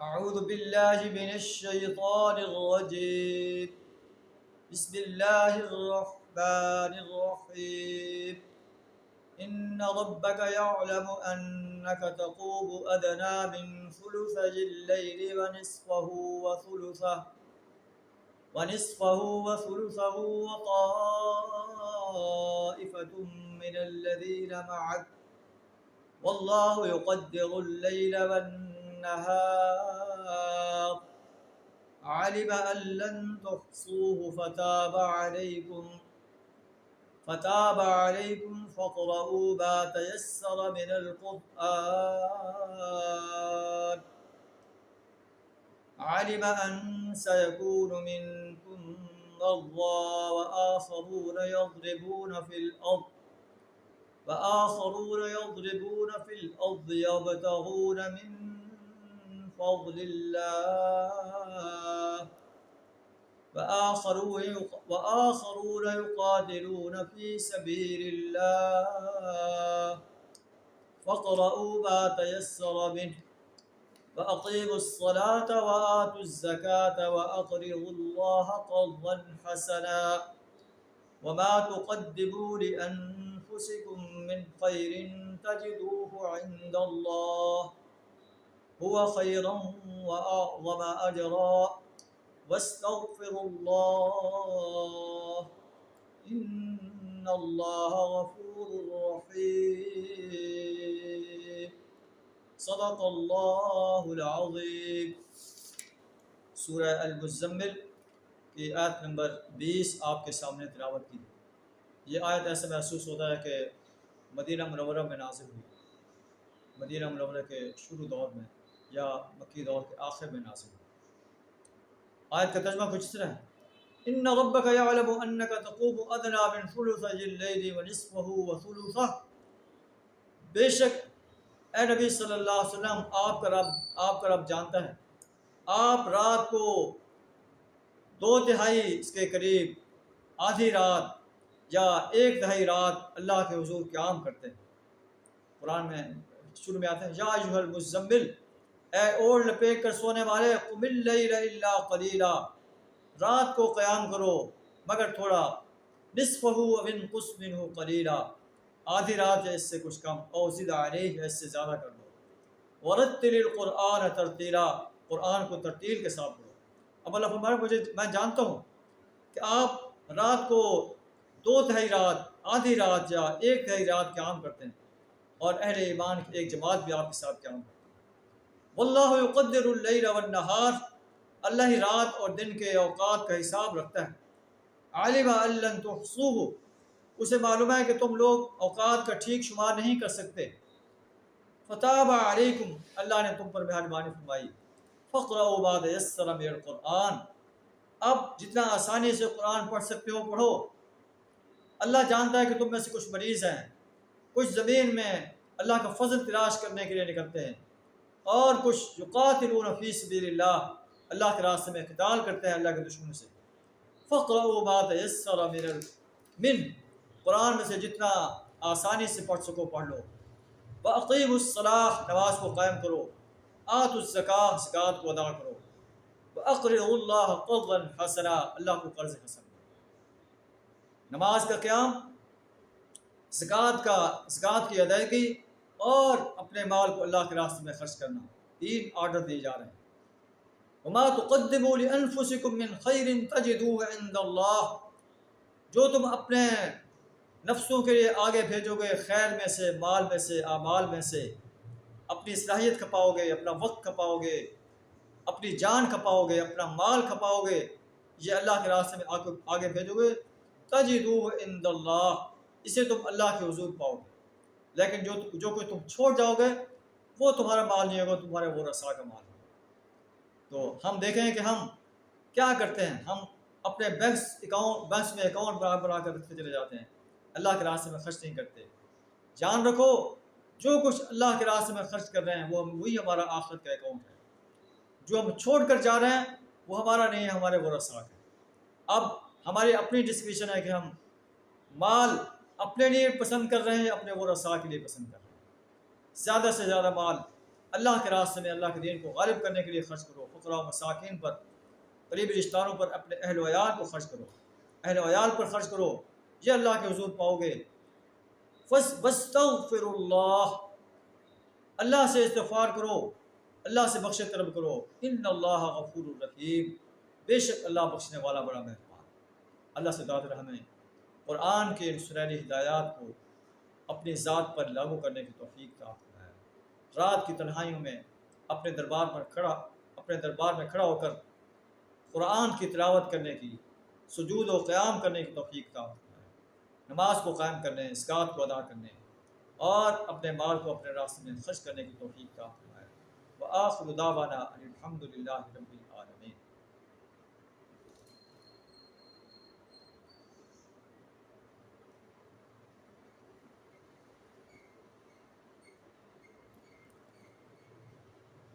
أعوذ بالله من الشيطان الرجيم. بسم الله الرحمن الرحيم. إن ربك يعلم أنك تقوم أدنى من ثلثي الليل ونصفه وطائفة من الذين معك والله يقدر الليل والنهار علم أن لن تحصوه فتاب عليكم فاقرؤوا ما تيسر من القرآن علم أن سيكون منكم مرضى وآخرون في الأرض يبتغون من فضل الله وآخرون يقاتلون في سبيل الله فاقرؤوا ما تيسر منه وأقيموا الصلاة وآتوا الزكاة وأقرضوا الله قرضا حسنا وما تقدموا لأنفسكم من خير تجدوه عند الله هو خيرا وأعظم أجرا واستغفروا الله إن الله غفور رحيم صدق اللہ العظیم۔ سورہ المزمل کی آیت نمبر 20 آپ کے سامنے تلاوت کی۔ یہ آیت ایسے محسوس ہوتا ہے کہ مدینہ منورہ میں نازل ہوئی، مدینہ منورہ کے شروع دور میں یا مکی دور کے آخر میں نازل ہوئی۔ آیت کا ترجمہ کچھ اس طرح ہے: ان ربک یعلم انک تقوم ادنی من ثلثی اللیل ونصفہ وثلثہ، بے شک اے نبی صلی اللہ علیہ وسلم آپ کا رب جانتا ہے آپ رات کو 2/3 اس کے قریب، آدھی رات یا 1/3 رات اللہ کے حضور قیام کرتے ہیں۔ قرآن میں شروع میں آتے ہیں یا ایھا المزمل، اے اوڑھ لپیٹ کر سونے والے، قم اللیل الا قلیلا، رات کو قیام کرو مگر تھوڑا، نصفہ او انقص منہ قلیلا، آدھی رات یا اس سے کچھ کم، او زد علیہ یا اس سے زیادہ کر دو، ورتل القرآن ترتیلا، قرآن کو ترتیل کے ساتھ پڑھو۔ اب اللہ فرمایا میں جانتا ہوں کہ آپ رات کو 2/3 رات، آدھی رات یا 1/3 رات قیام کرتے ہیں، اور اہل ایمان کی ایک جماعت بھی آپ کے ساتھ قیام کرتے ہیں۔ واللہ یقدر اللیل والنہار، اللہ ہی رات اور دن کے اوقات کا حساب رکھتا ہے۔ علم ان لن تحصوہ، اسے معلوم ہے کہ تم لوگ اوقات کا ٹھیک شمار نہیں کر سکتے۔ فتاب علیکم، اللہ نے تم پر مہربانی فرمائی۔ فاقرؤوا ما تیسر من القرآن، اب جتنا آسانی سے قرآن پڑھ سکتے ہو پڑھو۔ اللہ جانتا ہے کہ تم میں سے کچھ مریض ہیں، کچھ زمین میں اللہ کا فضل تلاش کرنے کے لیے نکلتے ہیں، اور کچھ یقاتلون فی سبیل اللہ، اللہ کے راستے میں قتال کرتے ہیں اللہ کے دشمنوں سے۔ فاقرؤوا ما تیسر من، قرآن میں سے جتنا آسانی سے پڑھ سکو پڑھ لو۔ وَأَقِیمُوا الصَّلَاةَ، نماز کو قائم کرو۔ آتوا الزکاۃ، زکوٰۃ کو ادا کرو۔ وَأَقْرِضُوا اللَّهَ قَرْضًا حَسَنًا، اللہ کو قرض حسن دو۔ نماز کا قیام، زکوٰۃ کی ادائیگی، اور اپنے مال کو اللہ کے راستے میں خرچ کرنا، 3 آرڈر دیے جا رہے ہیں۔ وَمَا تُقَدِّمُوا لِأَنفُسِكُم مِّن خَيْرٍ تَجِدُوهُ عِندَ اللَّهِ، جو تم اپنے نفسوں کے لیے آگے بھیجو گے خیر میں سے، مال میں سے، اعمال میں سے، اپنی صلاحیت کھپاؤ گے، اپنا وقت کھپاؤ گے، اپنی جان کھپاؤ گے، اپنا مال کھپاؤ گے، یہ اللہ کے راستے میں آگے بھیجو گے، تجدوہ عند اللہ، اسے تم اللہ کے حضور پاؤ گے۔ لیکن جو کوئی تم چھوڑ جاؤ گے وہ تمہارا مال نہیں ہوگا، تمہارے ورثاء کا مال ہوگا۔ تو ہم دیکھیں کہ ہم کیا کرتے ہیں، ہم اپنے بینکس میں اکاؤنٹ بنا کر رکھتے چلے جاتے ہیں، اللہ کے راستے میں خرچ نہیں کرتے۔ جان رکھو جو کچھ اللہ کے راستے میں خرچ کر رہے ہیں وہی ہمارا آخرت کا اکاؤنٹ ہے، جو ہم چھوڑ کر جا رہے ہیں وہ ہمارا نہیں ہے، ہمارے ورثاء کا۔ اب ہماری اپنی ڈسکریشن ہے کہ ہم مال اپنے لیے پسند کر رہے ہیں، اپنے ورثاء کے لیے پسند کر رہے ہیں۔ زیادہ سے زیادہ مال اللہ کے راستے میں اللہ کے دین کو غالب کرنے کے لیے خرچ کرو، فقراء و مساکین پر، قریبی رشتہ داروں پر، اپنے اہل و عیال کو خرچ کرو، اہل و عیال پر خرچ کرو، یہ اللہ کے حضور پاؤ گے۔ وَاسْتَغْفِرُ اللَّهَ، اللہ سے استغفار کرو، اللہ سے بخشش طلب کرو، ان اللہ غفور الرحیم، بے شک اللہ بخشنے والا بڑا مہربان۔ اللہ سے دعا ہمیں قرآن کے ان سنہری ہدایات کو اپنی ذات پر لاگو کرنے کی توفیق عطا فرمائے۔ رات کی تنہائیوں میں اپنے دربار میں کھڑا ہو کر قرآن کی تلاوت کرنے کی، سجود و قیام کرنے کی توفیق عطا فرمائے، نماز کو قائم کرنے، زکوٰۃ کو ادا کرنے اور اپنے مال کو اپنے راستے میں خرچ کرنے کی توفیق عطا فرمائے۔ وآخر دعوانا ان الحمد للہ رب العالمین۔